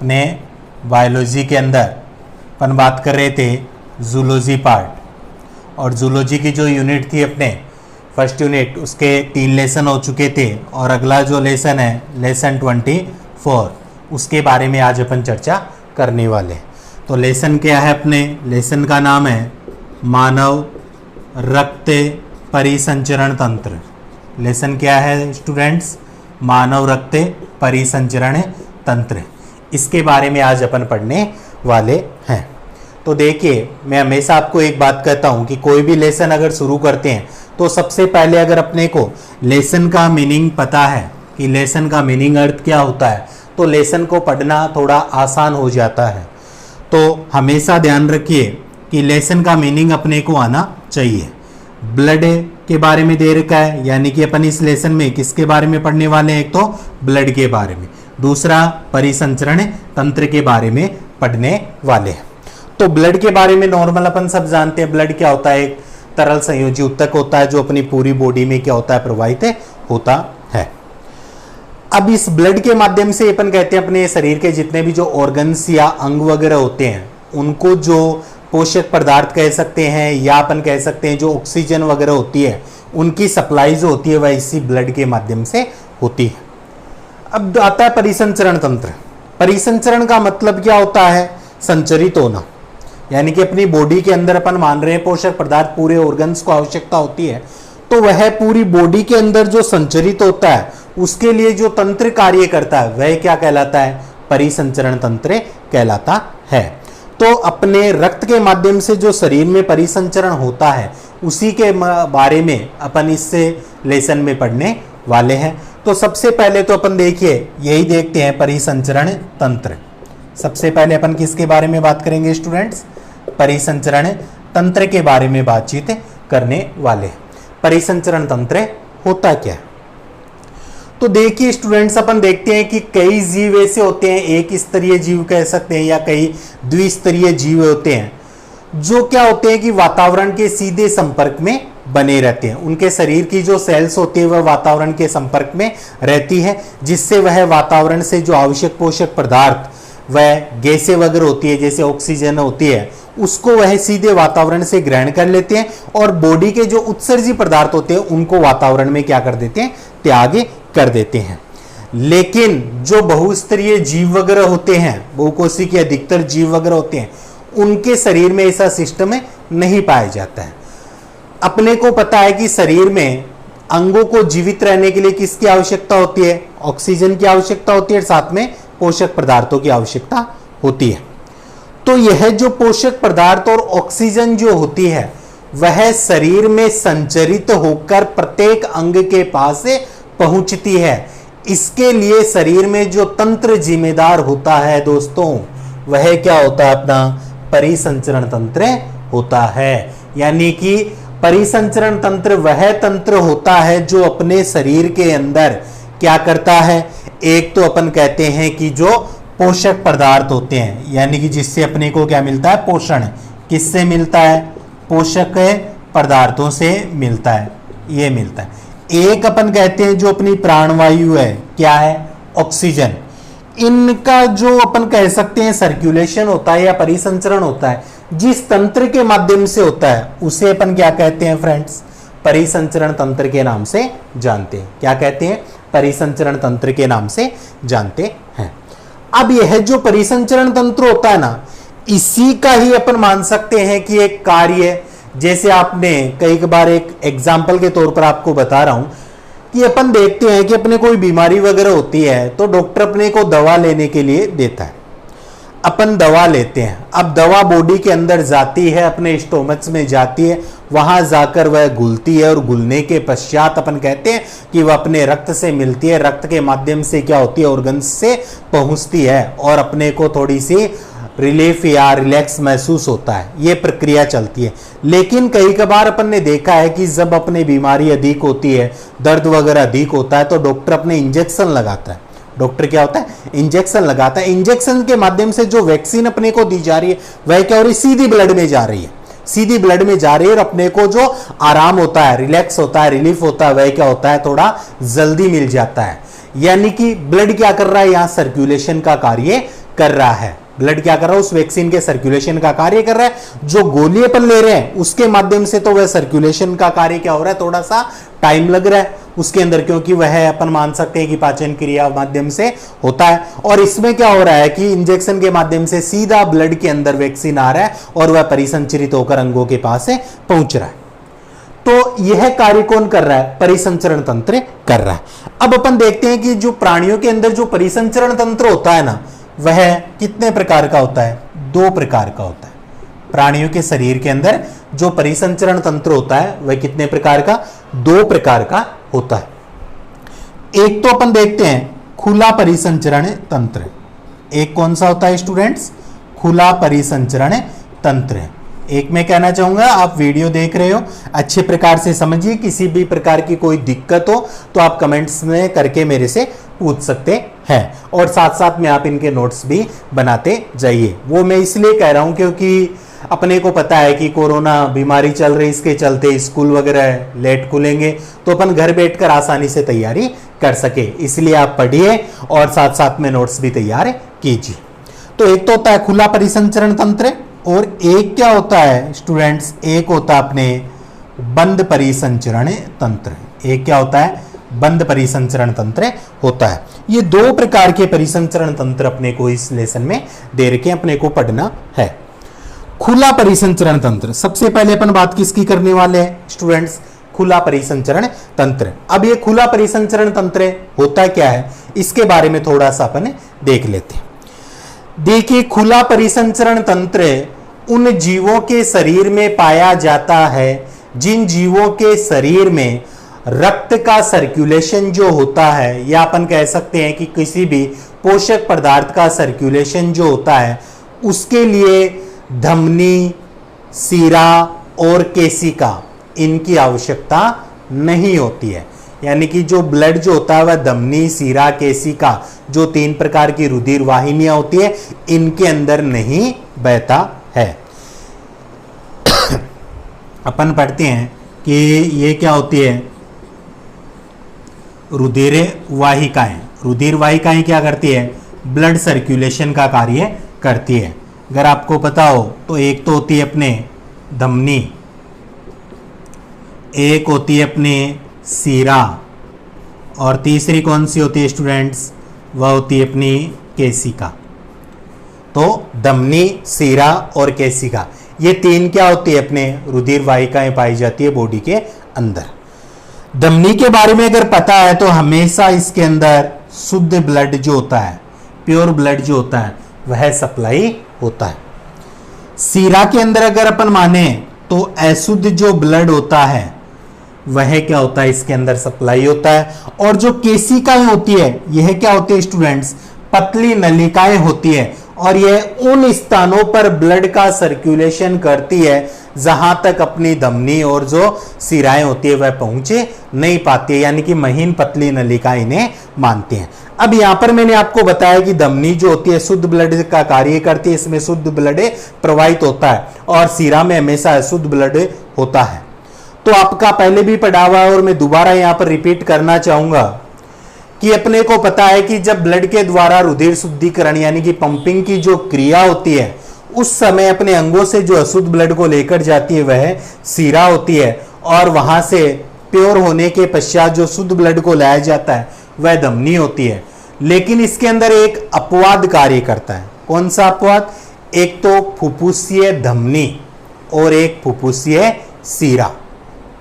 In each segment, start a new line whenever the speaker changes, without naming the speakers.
अपने बायोलॉजी के अंदर अपन बात कर रहे थे जूलॉजी पार्ट, और जूलॉजी की जो यूनिट थी अपने फर्स्ट यूनिट, उसके 3 लेसन हो चुके थे, और अगला जो लेसन है लेसन 24, उसके बारे में आज अपन चर्चा करने वाले। तो लेसन क्या है अपने, लेसन का नाम है मानव रक्त परिसंचरण तंत्र। लेसन क्या है स्टूडेंट्स, मानव रक्त परिसंचरण तंत्र। इसके बारे में आज अपन पढ़ने वाले हैं। तो देखिए, मैं हमेशा आपको एक बात कहता हूं कि कोई भी लेसन अगर शुरू करते हैं तो सबसे पहले अगर अपने को लेसन का मीनिंग पता है कि लेसन का मीनिंग अर्थ क्या होता है, तो लेसन को पढ़ना थोड़ा आसान हो जाता है। तो हमेशा ध्यान रखिए कि लेसन का मीनिंग अपने को आना चाहिए। ब्लड के बारे में दे रखा है, यानी कि अपन इस लेसन में किसके बारे में पढ़ने वाले हैं, एक तो ब्लड के बारे में, दूसरा परिसंचरण तंत्र के बारे में पढ़ने वाले हैं। तो ब्लड के बारे में नॉर्मल अपन सब जानते हैं, ब्लड क्या होता है, एक तरल संयोजी ऊतक होता है जो अपनी पूरी बॉडी में क्या होता है, प्रवाहित होता है। अब इस ब्लड के माध्यम से अपन कहते हैं अपने शरीर के जितने भी जो ऑर्गन्स या अंग वगैरह होते हैं उनको जो पोषक पदार्थ कह सकते हैं, या अपन कह सकते हैं जो ऑक्सीजन वगैरह होती है उनकी सप्लाई जो होती है वह इसी ब्लड के माध्यम से होती है। अब आता है परिसंचरण तंत्र। परिसंचरण का मतलब क्या होता है, संचरित होना, यानी कि अपनी बॉडी के अंदर अपन मान रहे हैं पोषक पदार्थ पूरे ऑर्गन्स को आवश्यकता होती है, तो वह पूरी बॉडी के अंदर जो संचरित होता है उसके लिए जो तंत्र कार्य करता है वह क्या कहलाता है, परिसंचरण तंत्र कहलाता है। तो अपने रक्त के माध्यम से जो शरीर में परिसंचरण होता है उसी के बारे में अपन इससे लेसन में पढ़ने वाले हैं। तो सबसे पहले तो अपन देखिए यही देखते हैं परिसंचरण तंत्र। सबसे पहले अपन किसके बारे में बात करेंगे स्टूडेंट्स, परिसंचरण तंत्र के बारे में बातचीत करने वाले। परिसंचरण तंत्र होता क्या है, तो देखिए स्टूडेंट्स अपन देखते हैं कि कई जीव ऐसे होते हैं, एक स्तरीय जीव कह सकते हैं या कई द्विस्तरीय जीव होते हैं जो क्या होते हैं कि वातावरण के सीधे संपर्क में बने रहते हैं। उनके शरीर की जो सेल्स होती है वह वातावरण के संपर्क में रहती है, जिससे वह वातावरण से जो आवश्यक पोषक पदार्थ वह गैसें वगैरह होती है जैसे ऑक्सीजन होती है उसको वह सीधे वातावरण से ग्रहण कर लेते हैं, और बॉडी के जो उत्सर्जी पदार्थ होते हैं उनको वातावरण में क्या कर देते हैं, त्याग कर देते हैं। लेकिन जो बहुस्तरीय जीव वगैरह होते हैं, बहुकोशिकीय अधिकतर जीव वगैरह होते हैं, उनके शरीर में ऐसा सिस्टम नहीं पाया जाता है। अपने को पता है कि शरीर में अंगों को जीवित रहने के लिए किसकी आवश्यकता होती है, ऑक्सीजन की आवश्यकता होती है, साथ में पोषक पदार्थों की आवश्यकता होती है। तो यह जो पोषक पदार्थ और ऑक्सीजन जो होती है वह शरीर में संचरित होकर प्रत्येक अंग के पास पहुंचती है। इसके लिए शरीर में जो तंत्र जिम्मेदार होता है दोस्तों वह क्या होता है, अपना परिसंचरण तंत्र होता है। यानी कि परिसंचरण तंत्र वह तंत्र होता है जो अपने शरीर के अंदर क्या करता है, एक तो अपन कहते हैं कि जो पोषक पदार्थ होते हैं, यानी कि जिससे अपने को क्या मिलता है, पोषण किससे मिलता है, पोषक पदार्थों से मिलता है, ये मिलता है। एक अपन कहते हैं जो अपनी प्राणवायु है, क्या है, ऑक्सीजन। इनका जो अपन कह सकते हैं सर्कुलेशन होता है या परिसंचरण होता है जिस तंत्र के माध्यम से होता है उसे अपन क्या कहते हैं फ्रेंड्स, परिसंचरण तंत्र के नाम से जानते हैं। क्या कहते हैं, परिसंचरण तंत्र के नाम से जानते हैं। अब यह जो परिसंचरण तंत्र होता है ना, इसी का ही अपन मान सकते हैं कि एक कार्य, जैसे आपने कई बार एक एग्जाम्पल के तौर पर आपको बता रहा हूं कि अपन देखते हैं कि अपने कोई बीमारी वगैरह होती है तो डॉक्टर अपने को दवा लेने के लिए देता है, अपन दवा लेते हैं। अब दवा बॉडी के अंदर जाती है, अपने स्टोमच में जाती है, वहां जाकर वह घुलती है, और घुलने के पश्चात अपन कहते हैं कि वह अपने रक्त से मिलती है, रक्त के माध्यम से क्या होती है, ऑर्गन्स से पहुंचती है, और अपने को थोड़ी सी रिलीफ या रिलैक्स महसूस होता है। ये प्रक्रिया चलती है। लेकिन कई बार अपन ने देखा है कि जब अपनी बीमारी अधिक होती है, दर्द वगैरह अधिक होता है, तो डॉक्टर अपने इंजेक्शन लगाता है। डॉक्टर क्या होता है, इंजेक्शन लगाता है। इंजेक्शन के माध्यम से जो वैक्सीन अपने को दी जा रही है वह क्या हो रही है, सीधी ब्लड में जा रही है, सीधी ब्लड में जा रही है, और अपने को जो आराम होता है, रिलैक्स होता है, रिलीफ होता है, वह क्या होता है, थोड़ा जल्दी मिल जाता है। यानी कि ब्लड क्या कर रहा है, यहां सर्कुलेशन का कार्य कर रहा है, ब्लड क्या कर रहा है, उस वैक्सीन के सर्कुलेशन का कार्य कर रहा है। जो गोली अपन ले रहे हैं उसके माध्यम से तो वह सर्कुलेशन का कार्य क्या हो रहा है, थोड़ा सा टाइम लग रहा है उसके अंदर, क्योंकि वह अपन मान सकते हैं कि पाचन क्रिया माध्यम से होता है। और इसमें क्या हो रहा है कि इंजेक्शन के माध्यम से सीधा ब्लड के अंदर वैक्सीन आ रहा है और वह परिसंचरित होकर अंगों के पास से पहुंच रहा है। तो यह कार्य कौन कर रहा है, परिसंचरण तंत्र कर रहा है। अब अपन देखते हैं कि जो प्राणियों के अंदर जो परिसंचरण तंत्र होता है ना, वह कितने प्रकार का होता है, 2 प्रकार का होता है। प्राणियों के शरीर के अंदर जो परिसंचरण तंत्र होता है वह कितने प्रकार का, 2 प्रकार का होता है। एक तो अपन देखते हैं खुला परिसंचरण तंत्र। एक कौन सा होता है स्टूडेंट्स, खुला परिसंचरण तंत्र। एक मैं कहना चाहूंगा, आप वीडियो देख रहे हो अच्छे प्रकार से समझिए, किसी भी प्रकार की कोई दिक्कत हो तो आप कमेंट्स में करके मेरे से पूछ सकते हैं, और साथ साथ में आप इनके नोट्स भी बनाते जाइए। वो मैं इसलिए कह रहा हूं क्योंकि अपने को पता है कि कोरोना बीमारी चल रही, इसके चलते स्कूल वगैरह लेट खुलेंगे, तो अपन घर बैठकर आसानी से तैयारी कर सके, इसलिए आप पढ़िए और साथ साथ में नोट्स भी तैयार कीजिए। तो एक तो होता है खुला परिसंचरण तंत्र, और एक क्या होता है स्टूडेंट्स, एक होता है अपने बंद परिसंचरण तंत्र। एक क्या होता है, बंद परिसंचरण तंत्र होता है। ये 2 प्रकार के परिसंचरण तंत्र अपने को इस लेसन में दे रखे, अपने को पढ़ना है। खुला परिसंचरण तंत्र, सबसे पहले अपन बात किसकी करने वाले हैं स्टूडेंट्स, खुला परिसंचरण तंत्र। अब ये खुला परिसंचरण तंत्र होता क्या है, इसके बारे में थोड़ा सा अपन देख लेते हैं। देखिए, खुला परिसंचरण तंत्र उन जीवों के शरीर में पाया जाता है जिन जीवों के शरीर में रक्त का सर्कुलेशन जो होता है, या अपन कह सकते हैं कि किसी भी पोषक पदार्थ का सर्कुलेशन जो होता है, उसके लिए धमनी, सीरा और केशिका इनकी आवश्यकता नहीं होती है। यानी कि जो ब्लड जो होता है वह धमनी, सीरा, केशिका, जो 3 प्रकार की रुधिर वाहिनियां होती है, इनके अंदर नहीं बहता है। अपन पढ़ते हैं कि ये क्या होती है, रुधिर वाहिकाएं। रुधिर वाहिकाएं क्या करती है, ब्लड सर्कुलेशन का कार्य करती है। अगर आपको पता हो तो एक तो होती है अपने धमनी, एक होती है अपने सीरा, और तीसरी कौन सी होती है स्टूडेंट्स, वह होती है अपनी केशिका। तो धमनी, सीरा और केशिका, ये 3 क्या होती है, अपने रुधिर वाहिकाएं पाई जाती है बॉडी के अंदर। धमनी के बारे में अगर पता है तो हमेशा इसके अंदर शुद्ध ब्लड जो होता है, प्योर ब्लड जो होता है, वह सप्लाई होता है। सीरा के अंदर अगर अपन माने तो अशुद्ध जो ब्लड होता है वह क्या होता है, इसके अंदर सप्लाई होता है। और जो केशिकाएं होती है, यह क्या होती है स्टूडेंट्स, पतली नलिकाएं होती है, और यह उन स्थानों पर ब्लड का सर्कुलेशन करती है जहां तक अपनी धमनी और जो सिराएं होती है वह पहुंचे नहीं पाती है, यानी कि महीन पतली नलिका इन्हें मानते हैं। अब यहां पर मैंने आपको बताया कि धमनी जो होती है शुद्ध ब्लड का कार्य करती है, इसमें शुद्ध ब्लड प्रवाहित होता है, और सिरा में हमेशा अशुद्ध ब्लड होता है। तो आपका पहले भी पढ़ा हुआ है और मैं दोबारा यहां पर रिपीट करना चाहूंगा कि अपने को पता है कि जब ब्लड के द्वारा रुधिर शुद्धिकरण यानी कि पंपिंग की जो क्रिया होती है, उस समय अपने अंगों से जो अशुद्ध ब्लड को लेकर जाती है वह सीरा होती है, और वहां से प्योर होने के पश्चात जो शुद्ध ब्लड को लाया जाता है वह धमनी होती है। लेकिन इसके अंदर एक अपवाद कार्य करता है। कौन सा अपवाद? एक तो फुफ्फुसीय धमनी और एक फुफ्फुसीय सीरा।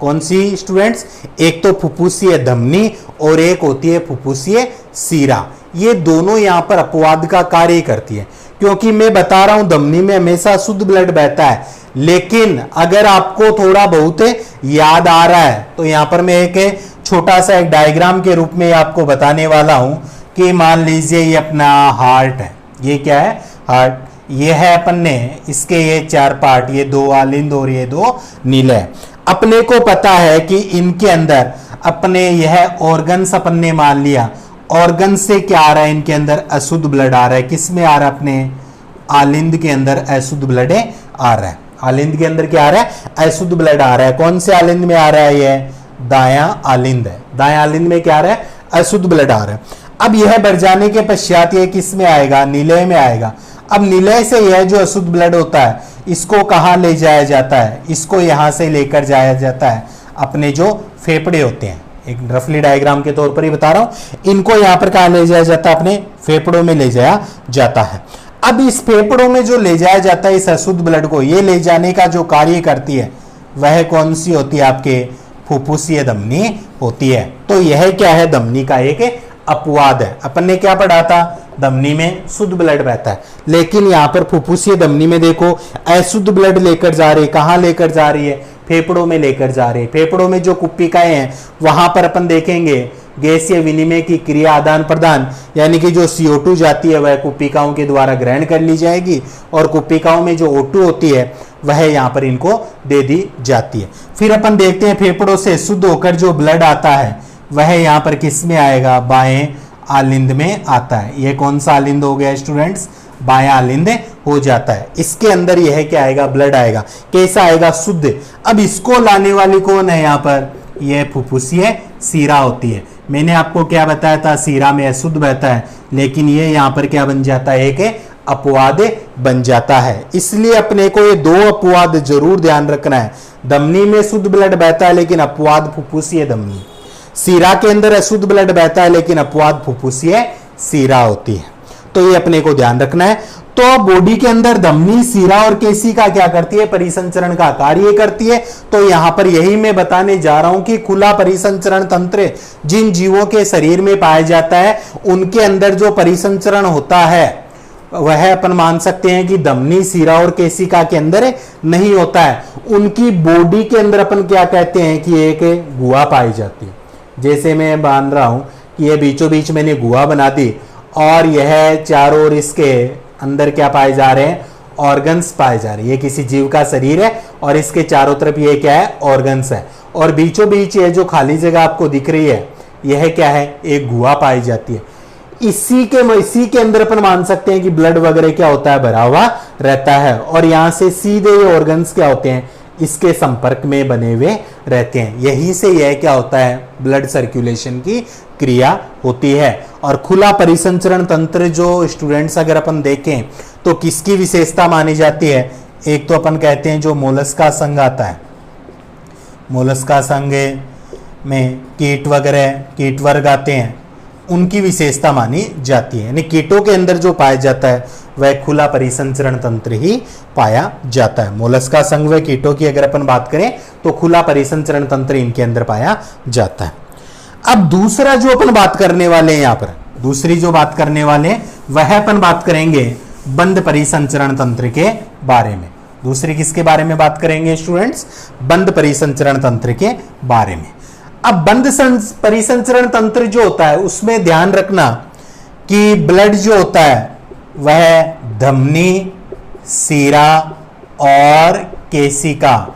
कौन सी स्टूडेंट्स? एक तो फुफ्फुसीय धमनी और एक होती है फुफ्फुसीय सीरा। ये दोनों यहां पर अपवाद का कार्य करती है, क्योंकि मैं बता रहा हूं धमनी में हमेशा शुद्ध ब्लड बहता है। लेकिन अगर आपको थोड़ा बहुत याद आ रहा है तो यहां पर मैं एक छोटा सा एक डायग्राम के रूप में आपको बताने वाला हूं कि मान लीजिए ये अपना हार्ट है। ये क्या है? हार्ट। ये है अपन ने इसके ये 4 पार्ट, ये 2 आलिंद और ये 2 नीले। अपने को पता है कि इनके अंदर अपने यह ऑर्गन्स अपन ने मान लिया, ऑर्गन से क्या आ रहा है? इनके अंदर अशुद्ध ब्लड आ रहा है। किस में आ रहा है? अपने आलिंद के अंदर अशुद्ध ब्लड आ रहा है। आलिंद के अंदर क्या आ रहा है? अशुद्ध ब्लड आ रहा है। कौन से आलिंद में आ रहा है? ये दायां आलिंद है। दायां आलिंद में क्या आ रहा है? अशुद्ध ब्लड आ रहा है। अब यह भर जाने के पश्चात यह किस में आएगा, निलय में आएगा। अब निलय से यह जो अशुद्ध ब्लड होता है इसको कहाँ ले जाया जाता है, इसको यहां से लेकर जाया जाता है अपने जो फेफड़े होते हैं, एक रफली डायग्राम के तौर पर ही बता रहा हूं, इनको यहां पर कहाँ ले जाया जाता है, अपने फेफड़ों में ले जाया जाता है। अब इस फेफड़ों में जो ले जाया जाता है इस अशुद्ध ब्लड को, ये ले जाने का जो कार्य करती है वह कौन सी होती है, आपके फुफ्फुसीय धमनी होती है। तो यह क्या है, धमनी का एक अपवाद है। अपन ने क्या पढ़ा था, धमनी में शुद्ध ब्लड बहता है, लेकिन यहाँ पर फुफ्फुसीय धमनी में देखो अशुद्ध ब्लड लेकर जा रही है। कहाँ लेकर जा रही है, फेफड़ों में लेकर जा रही है। फेफड़ों में जो कुप्पिकाएं हैं वहां पर अपन देखेंगे गैसीय विनिमय की क्रिया आदान प्रदान, यानी कि जो CO2 जाती है वह कुप्पिकाओं के द्वारा ग्रहण कर ली जाएगी और कुप्पिकाओं में जो O2 होती है वह यहाँ पर इनको दे दी जाती है। फिर अपन देखते हैं फेफड़ों से शुद्ध होकर जो ब्लड आता है वह यहाँ पर किस में आएगा, बाएं आलिंद में आता है। यह कौन सा आलिंद हो गया स्टूडेंट्स, बायां आलिंद हो जाता है। इसके अंदर यह क्या आएगा, ब्लड आएगा। कैसा आएगा, शुद्ध। अब इसको लाने वाली कौन है यहाँ पर, यह फुफ्फुसीय सीरा होती है। मैंने आपको क्या बताया था, सीरा में अशुद्ध बहता है, लेकिन ये यहाँ पर क्या बन जाता है, एक अपवाद बन जाता है। इसलिए अपने को ये दो अपवाद जरूर ध्यान रखना है। धमनी में शुद्ध ब्लड बहता है लेकिन अपवाद फुफ्फुसीय धमनी, सीरा के अंदर अशुद्ध ब्लड बहता है लेकिन अपवाद फुफ्फुसीय सीरा होती है। तो ये अपने को ध्यान रखना है। तो बॉडी के अंदर धमनी, सीरा और केशिका क्या करती है, परिसंचरण का कार्य करती है। तो यहां पर यही मैं बताने जा रहा हूं कि खुला परिसंचरण तंत्र जिन जीवों के शरीर में पाया जाता है उनके अंदर जो परिसंचरण होता है वह अपन मान सकते हैं कि धमनी, सीरा और केशिका के अंदर नहीं होता है। उनकी बॉडी के अंदर अपन क्या कहते हैं कि एक गुहा पाई जाती है। जैसे मैं बांध रहा हूं कि ये बीचों बीच मैंने गुहा बना दी और यह चारों ओर इसके अंदर क्या पाए जा रहे हैं, ऑर्गन्स पाए जा रहे हैं। ये किसी जीव का शरीर है और इसके चारों तरफ ये क्या है, ऑर्गन्स है। और बीचों बीच ये जो खाली जगह आपको दिख रही है यह क्या है, एक गुहा पाई जाती है। इसी के अंदर अपन मान सकते हैं कि ब्लड वगैरह क्या होता है, भरा हुआ रहता है। और यहां से सीधे ये ऑर्गन्स क्या होते हैं, इसके संपर्क में बने हुए रहते हैं। यही से यह क्या होता है, ब्लड सर्कुलेशन की क्रिया होती है। और खुला परिसंचरण तंत्र जो स्टूडेंट्स अगर अपन देखें तो किसकी विशेषता मानी जाती है, एक तो अपन कहते हैं जो मोलस्का संघ आता है, मोलस्का संघ में कीट वगैरह, कीट वर्ग आते हैं, उनकी विशेषता मानी जाती है। यानी कीटों के अंदर जो पाया जाता है वह खुला परिसंचरण तंत्र ही पाया जाता है। मोलस्का संघ व कीटों की अगर अपन बात करें तो खुला परिसंचरण तंत्र इनके अंदर पाया जाता है। अब दूसरा जो अपन बात करने वाले हैं, यहाँ पर दूसरी जो बात करने वाले हैं वह अपन बात करेंगे बंद परिसंचरण तंत्र के बारे में। दूसरी किसके बारे में बात करेंगे स्टूडेंट्स, बंद परिसंचरण तंत्र के बारे में। अब बंद परिसंचरण तंत्र जो होता है उसमें ध्यान रखना कि ब्लड जो होता है वह धमनी, सीरा और केशिका,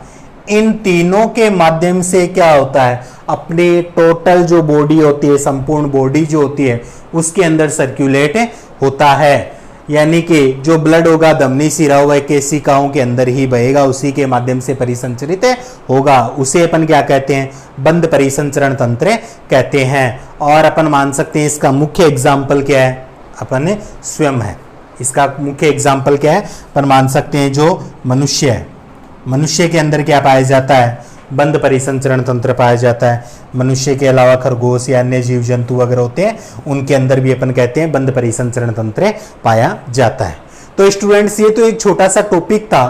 इन तीनों के माध्यम से क्या होता है, अपने टोटल जो बॉडी होती है, संपूर्ण बॉडी जो होती है उसके अंदर सर्कुलेट होता है। यानी कि जो ब्लड होगा धमनी, सीरा व केशिकाओं के अंदर ही बहेगा, उसी के माध्यम से परिसंचरित होगा। उसे अपन क्या कहते हैं, बंद परिसंचरण तंत्र कहते हैं। और अपन मान सकते हैं इसका मुख्य एग्जाम्पल क्या है, अपन स्वयं है। इसका मुख्य एग्जाम्पल क्या है, अपन मान सकते हैं जो मनुष्य है। मनुष्य के अंदर क्या पाया जाता है, बंद परिसंचरण तंत्र पाया जाता है। मनुष्य के अलावा खरगोश या अन्य जीव जंतु वगैरह होते हैं उनके अंदर भी अपन कहते हैं बंद परिसंचरण तंत्र पाया जाता है। तो स्टूडेंट्स ये तो एक छोटा सा टॉपिक था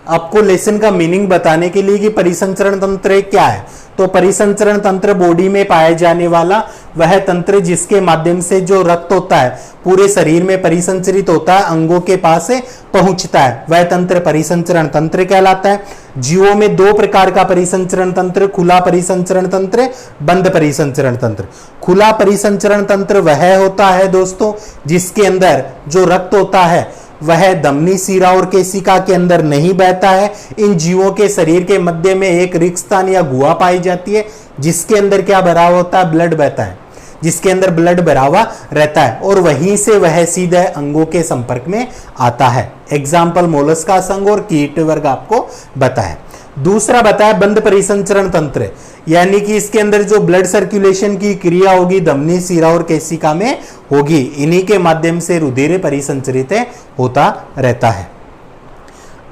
आपको लेसन का मीनिंग बताने के लिए कि परिसंचरण तंत्र क्या है। तो परिसंचरण तंत्र बॉडी में पाया जाने वाला वह तंत्र जिसके माध्यम से जो रक्त होता है पूरे शरीर में परिसंचरित होता है, अंगों के पास पहुंचता है, वह तंत्र परिसंचरण तंत्र कहलाता है। जीवों में दो प्रकार का परिसंचरण तंत्र, खुला परिसंचरण तंत्र, बंद परिसंचरण तंत्र। खुला परिसंचरण तंत्र वह होता है दोस्तों जिसके अंदर जो रक्त होता है वह धमनी, सीरा और केशिका के अंदर नहीं बहता है। इन जीवों के शरीर के मध्य में एक रिक्त स्थान या गुहा पाई जाती है जिसके अंदर क्या भरा होता है, ब्लड बहता है। जिसके अंदर ब्लड भरा हुआ रहता है और वहीं से वह सीधे अंगों के संपर्क में आता है। एग्जाम्पल मोलस्कास अंग और कीट वर्ग आपको बताया। दूसरा बताया बंद परिसंचरण तंत्र, यानी कि इसके अंदर जो ब्लड सर्कुलेशन की क्रिया होगी धमनी, सिरा और केशिका में होगी, इन्हीं के माध्यम से रुधिर परिसंचरित होता रहता है।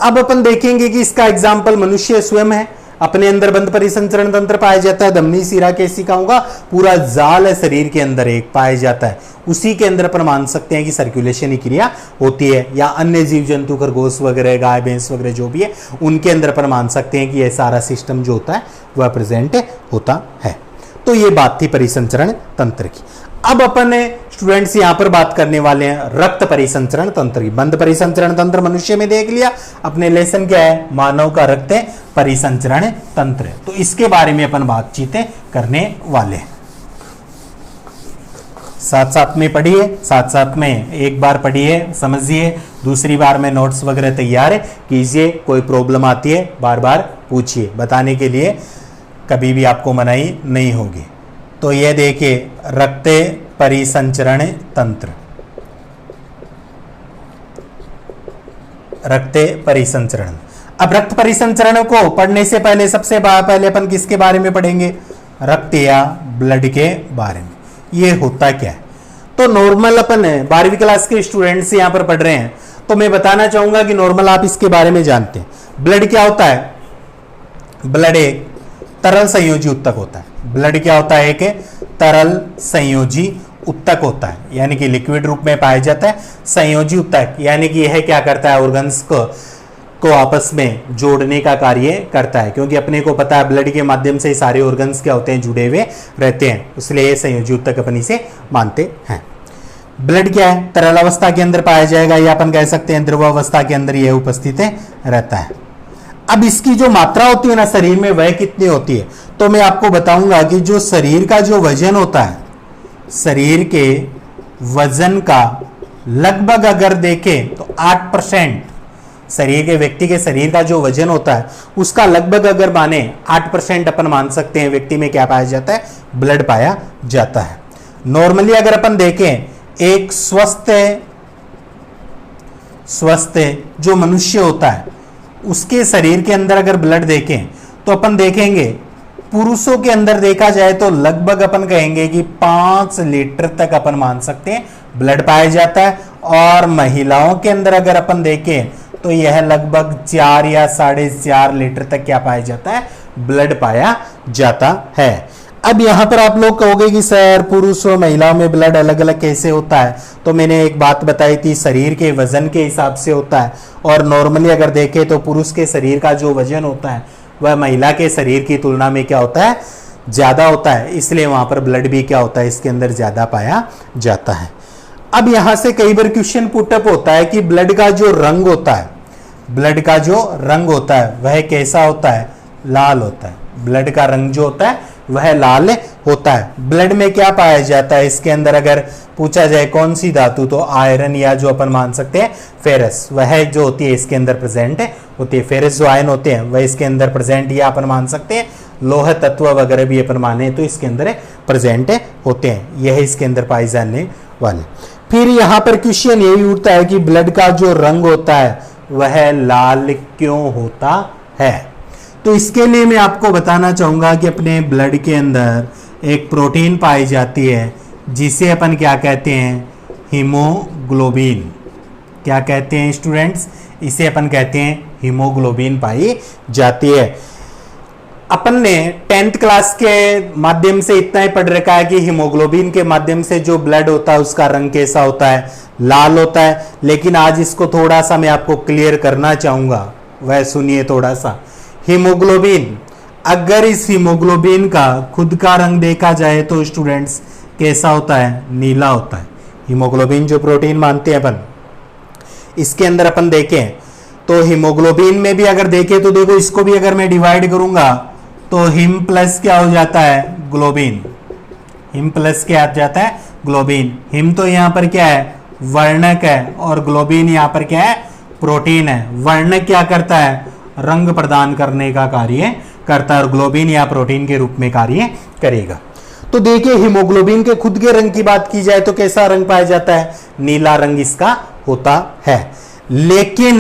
अब अपन देखेंगे कि इसका एग्जाम्पल मनुष्य स्वयं है। अपने अंदर बंद परिसंचरण तंत्र पाया जाता है, धमनी, सिरा, केशिकाओं का पूरा जाल है शरीर के अंदर एक पाया जाता है, उसी के अंदर अपन मान सकते हैं कि सर्कुलेशन की क्रिया होती है। या अन्य जीव जंतु, खरगोश वगैरह, गाय भैंस वगैरह जो भी है, उनके अंदर अपन मान सकते हैं कि यह सारा सिस्टम जो होता है वह प्रेजेंट होता है। तो ये बात थी परिसंचरण तंत्र की। अब अपन स्टूडेंट्स यहां पर बात करने वाले हैं रक्त परिसंचरण तंत्र की। बंद परिसंचरण तंत्र मनुष्य में देख लिया, अपने लेसन क्या है, मानव का रक्त परिसंचरण तंत्र। तो इसके बारे में अपन बातचीत करने वाले हैं। साथ साथ में पढ़िए, साथ साथ में एक बार पढ़िए, समझिए, दूसरी बार में नोट्स वगैरह तैयार कीजिए। कोई प्रॉब्लम आती है बार बार पूछिए, बताने के लिए कभी भी आपको मनाही नहीं होगी। तो ये देखिए रक्त परिसंचरण तंत्र, रक्त परिसंचरण। अब रक्त परिसंचरण को पढ़ने से पहले सबसे पहले अपन किसके बारे में पढ़ेंगे, रक्त या ब्लड के बारे में। ये होता क्या है, तो नॉर्मल अपन 12वीं क्लास के स्टूडेंट्स यहां पर पढ़ रहे हैं, तो मैं बताना चाहूंगा कि नॉर्मल आप इसके बारे में जानते हैं। ब्लड क्या होता है, ब्लड एक तरल संयोजी उत्तक होता है। ब्लड क्या होता है, एक तरल संयोजी उत्तक होता है, यानी कि लिक्विड रूप में पाया जाता है। संयोजी उत्तक यानी कि यह क्या करता है, ऑर्गन्स को आपस में जोड़ने का कार्य करता है, क्योंकि अपने को पता है ब्लड के माध्यम से सारे ऑर्गन्स क्या होते हैं, जुड़े हुए रहते हैं, इसलिए ये संयोजी उत्तक अपन इसे मानते हैं। ब्लड क्या है, तरल अवस्था के अंदर पाया जाएगा, या अपन कह सकते हैं द्रव अवस्था के अंदर यह उपस्थित रहता है। अब इसकी जो मात्रा होती है ना शरीर में, वह कितनी होती है, तो मैं आपको बताऊंगा कि जो शरीर का जो वजन होता है, शरीर के वजन का लगभग अगर देखें तो 8%, शरीर के व्यक्ति के शरीर का जो वजन होता है उसका लगभग अगर माने 8% अपन मान सकते हैं व्यक्ति में क्या पाया जाता है, ब्लड पाया जाता है। नॉर्मली अगर अपन देखें एक स्वस्थ जो मनुष्य होता है उसके शरीर के अंदर अगर ब्लड देखें तो अपन देखेंगे पुरुषों के अंदर देखा जाए तो लगभग अपन कहेंगे कि 5 लीटर तक अपन मान सकते हैं ब्लड पाया जाता है, और महिलाओं के अंदर अगर अपन देखें तो यह लगभग 4 या 4.5 लीटर तक क्या पाया जाता है, ब्लड पाया जाता है। अब यहां पर आप लोग कहोगे कि सर पुरुष और महिलाओं में ब्लड अलग अलग कैसे होता है, तो मैंने एक बात बताई थी, शरीर के वजन के हिसाब से होता है। और नॉर्मली अगर देखें तो पुरुष के शरीर का जो वजन होता है वह महिला के शरीर की तुलना में क्या होता है, ज्यादा होता है, इसलिए वहां पर ब्लड भी क्या होता है, इसके अंदर ज्यादा पाया जाता है। अब यहां से कई बार क्वेश्चन पुटअप होता है कि ब्लड का जो रंग होता है, ब्लड का जो रंग होता है वह कैसा होता है, लाल होता है। ब्लड का रंग जो होता है वह लाल होता है। ब्लड में क्या पाया जाता है, इसके अंदर अगर पूछा जाए कौन सी धातु, तो आयरन या जो अपन मान सकते हैं फेरस, वह जो होती है इसके अंदर प्रेजेंट होती है। फेरस जो आयन होते हैं वह इसके अंदर प्रेजेंट या अपन मान सकते हैं लोह तत्व वगैरह भी अपन माने तो इसके अंदर प्रेजेंट होते हैं, यह इसके अंदर पाए जाने वाले। फिर यहाँ पर क्वेश्चन यही उठता है कि ब्लड का जो रंग होता है वह लाल क्यों होता है, तो इसके लिए मैं आपको बताना चाहूंगा कि अपने ब्लड के अंदर एक प्रोटीन पाई जाती है जिसे अपन क्या कहते हैं, हीमोग्लोबिन। क्या कहते हैं स्टूडेंट्स, इसे अपन कहते हैं हीमोग्लोबिन पाई जाती है। अपन ने 10th क्लास के माध्यम से इतना ही पढ़ रखा है कि हीमोग्लोबिन के माध्यम से जो ब्लड होता है उसका रंग कैसा होता है, लाल होता है। लेकिन आज इसको थोड़ा सा मैं आपको क्लियर करना चाहूंगा, वह सुनिए थोड़ा सा। हीमोग्लोबिन, अगर इस हीमोग्लोबिन का खुद का रंग देखा जाए तो स्टूडेंट्स कैसा होता है, नीला होता है। हीमोग्लोबिन जो प्रोटीन मानते हैं अपन, इसके अंदर अपन देखें तो हीमोग्लोबिन में भी अगर देखें तो देखो इसको भी अगर मैं डिवाइड करूंगा तो हिम प्लस क्या हो जाता है, ग्लोबिन। हिम प्लस क्या आ जाता है, ग्लोबिन। हिम तो यहां पर क्या है, वर्णक है, और ग्लोबिन यहां पर क्या है, प्रोटीन है। वर्णक क्या करता है, रंग प्रदान करने का कार्य करता है, और ग्लोबिन या प्रोटीन के रूप में कार्य करेगा। तो देखिए हीमोग्लोबिन के खुद के रंग की बात की जाए तो कैसा रंग पाया जाता है, नीला रंग इसका होता है। लेकिन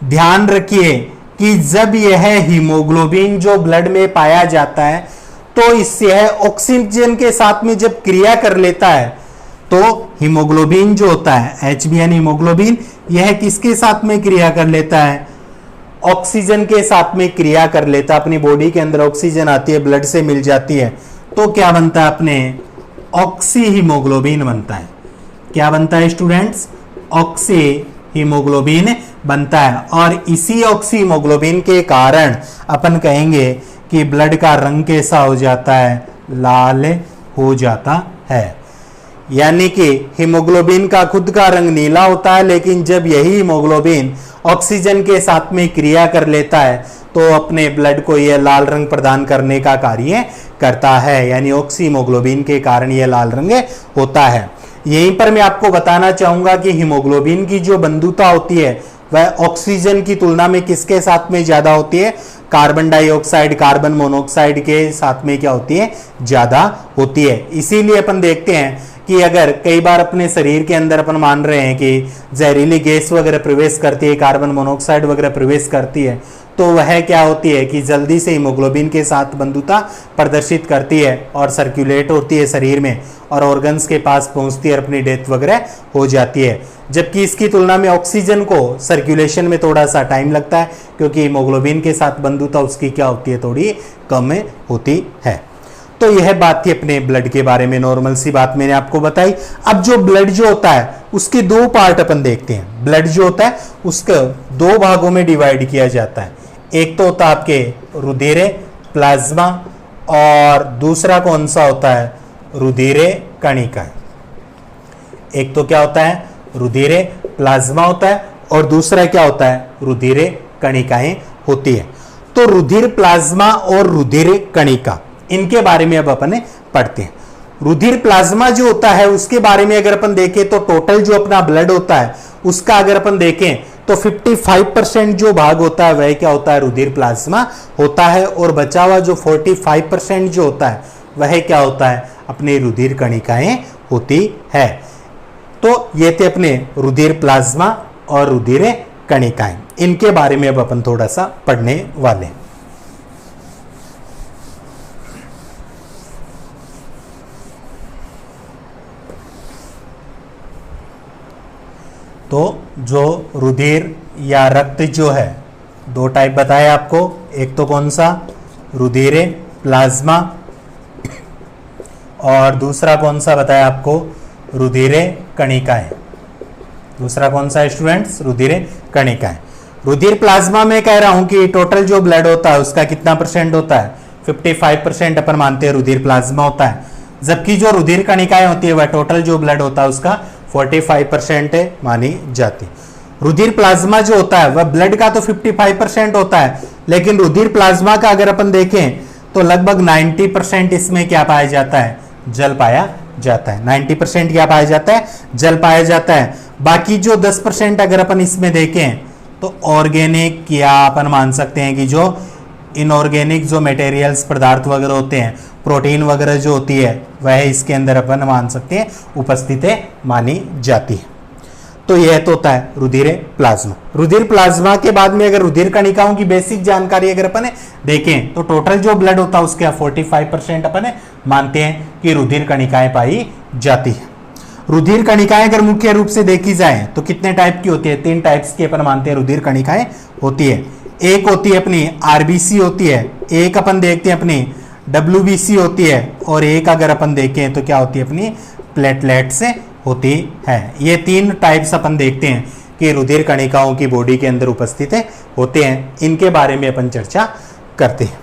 ध्यान रखिए कि जब यह हीमोग्लोबिन जो ब्लड में पाया जाता है तो इससे ऑक्सीजन के साथ में जब क्रिया कर लेता है तो हीमोग्लोबिन जो होता है HbN हीमोग्लोबिन, यह किसके साथ में क्रिया कर लेता है, ऑक्सीजन के साथ में क्रिया कर लेता है। अपनी बॉडी के अंदर ऑक्सीजन आती है, ब्लड से मिल जाती है, तो क्या बनता है अपने ऑक्सी हीमोग्लोबिन बनता है। क्या बनता है स्टूडेंट्स, ऑक्सी हीमोग्लोबिन बनता है। और इसी ऑक्सी हीमोग्लोबिन के कारण अपन कहेंगे कि ब्लड का रंग कैसा हो जाता है, लाल हो जाता है। यानी कि हीमोग्लोबिन का खुद का रंग नीला होता है, लेकिन जब यही हीमोग्लोबिन ऑक्सीजन के साथ में क्रिया कर लेता है तो अपने ब्लड को यह लाल रंग प्रदान करने का कार्य करता है। यानी ऑक्सी हीमोग्लोबिन के कारण यह लाल रंग होता है। यहीं पर मैं आपको बताना चाहूंगा कि हीमोग्लोबिन की जो बंधुता होती है वह ऑक्सीजन की तुलना में किसके साथ में ज्यादा होती है, कार्बन डाइऑक्साइड, कार्बन मोनोऑक्साइड के साथ में क्या होती है, ज्यादा होती है। इसीलिए अपन देखते हैं कि अगर कई बार अपने शरीर के अंदर अपन मान रहे हैं कि जहरीली गैस वगैरह प्रवेश करती है, कार्बन मोनोऑक्साइड वगैरह प्रवेश करती है, तो वह क्या होती है कि जल्दी से हीमोग्लोबिन के साथ बंधुता प्रदर्शित करती है और सर्कुलेट होती है शरीर में और ऑर्गन्स के पास पहुंचती है, अपनी डेथ वगैरह हो जाती है। जबकि इसकी तुलना में ऑक्सीजन को सर्कुलेशन में थोड़ा सा टाइम लगता है, क्योंकि हीमोग्लोबिन के साथ बंधुता उसकी क्या होती है, थोड़ी कम होती है। तो यह बात थी अपने ब्लड के बारे में, नॉर्मल सी बात मैंने आपको बताई। अब जो ब्लड जो होता है उसके दो पार्ट अपन देखते हैं। ब्लड जो होता है उसको दो भागों में डिवाइड किया जाता है। एक तो होता है आपके रुधिर प्लाज्मा और दूसरा कौन सा होता है, रुधिर कणिका। एक तो क्या होता है, रुधिर प्लाज्मा होता है और दूसरा क्या होता है, रुधिर कणिकाएं होती है। तो रुधिर प्लाज्मा और रुधिर कणिका, इनके बारे में अब अपन पढ़ते हैं। रुधिर प्लाज्मा जो होता है उसके बारे में अगर अपन देखें तो टोटल जो अपना ब्लड होता है उसका अगर अपन देखें तो 55% जो भाग होता है वह क्या होता है, रुधिर प्लाज्मा होता है, और बचा हुआ जो 45% जो होता है वह क्या होता है, अपने रुधिर कणिकाएं होती है। तो ये थे अपने रुधिर प्लाज्मा और रुधिर कणिकाएं। इनके बारे में अब अपन थोड़ा सा पढ़ने वाले हैं। तो जो रुधिर या रक्त जो है दो टाइप बताया आपको, एक तो कौन सा, रुधिर प्लाज्मा, और दूसरा कौन सा बताया आपको, रुधिर कणिकाएं। दूसरा कौन सा स्टूडेंट्स, रुधिर कणिकाएं। रुधिर प्लाज्मा में कह रहा हूं कि टोटल जो ब्लड होता है उसका कितना परसेंट होता है, 55% अपन मानते हैं रुधिर प्लाज्मा होता है। जबकि जो रुधिर कणिकाएं होती है वह टोटल जो ब्लड होता है उसका 45% मानी जाती। रुधिर प्लाज्मा जो होता है वह ब्लड का तो 55% होता है, लेकिन रुधिर प्लाज्मा का अगर अपन देखें तो लगभग 90% इसमें क्या पाया जाता है, जल पाया जाता है। 90% क्या पाया जाता है, जल पाया जाता है। बाकी जो 10% अगर अपन इसमें देखें तो ऑर्गेनिक, या अपन मान सकते हैं कि जो इनऑर्गेनिक जो मटेरियल्स पदार्थ वगैरह होते हैं, प्रोटीन वगैरह जो होती है वह इसके अंदर अपन मान सकते हैं उपस्थित मानी जाती है। तो यह तो होता है रुधिर प्लाज्मा। रुधिर प्लाज्मा के बाद में अगर रुधिर कणिकाओं की बेसिक जानकारी अगर अपन देखें तो टोटल जो ब्लड होता है उसके 45% अपन मानते हैं कि रुधिर कणिकाएं पाई जाती है। रुधिर कणिकाएं अगर मुख्य रूप से देखी जाए तो कितने टाइप की होती है, 3 टाइप्स की अपन मानते हैं रुधिर कणिकाएं होती है। एक होती है अपनी आरबीसी होती है, एक अपन देखते हैं अपनी डब्ल्यूबीसी होती है, और एक अगर अपन देखें तो क्या होती है, अपनी प्लेटलेट्स होती है। ये 3 टाइप्स अपन देखते हैं कि रुधिर कणिकाओं की बॉडी के अंदर उपस्थित होते हैं। इनके बारे में अपन चर्चा करते हैं।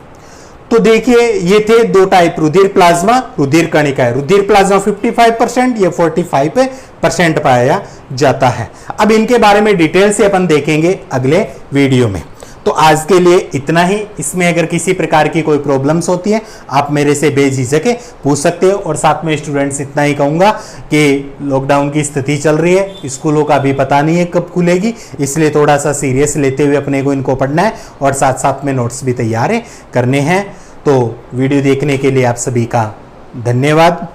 तो देखिए ये थे 2 टाइप, रुधिर प्लाज्मा, रुधिर कणिकाएं। रुधिर प्लाज्मा 55%, ये 45% पाया जाता है। अब इनके बारे में डिटेल से अपन देखेंगे अगले वीडियो में। तो आज के लिए इतना ही। इसमें अगर किसी प्रकार की कोई प्रॉब्लम्स होती है आप मेरे से बेझिझक पूछ सकते हो। और साथ में स्टूडेंट्स इतना ही कहूँगा कि लॉकडाउन की स्थिति चल रही है, स्कूलों का भी पता नहीं है कब खुलेगी, इसलिए थोड़ा सा सीरियस लेते हुए अपने को इनको पढ़ना है और साथ साथ में नोट्स भी तैयार करने हैं। तो वीडियो देखने के लिए आप सभी का धन्यवाद।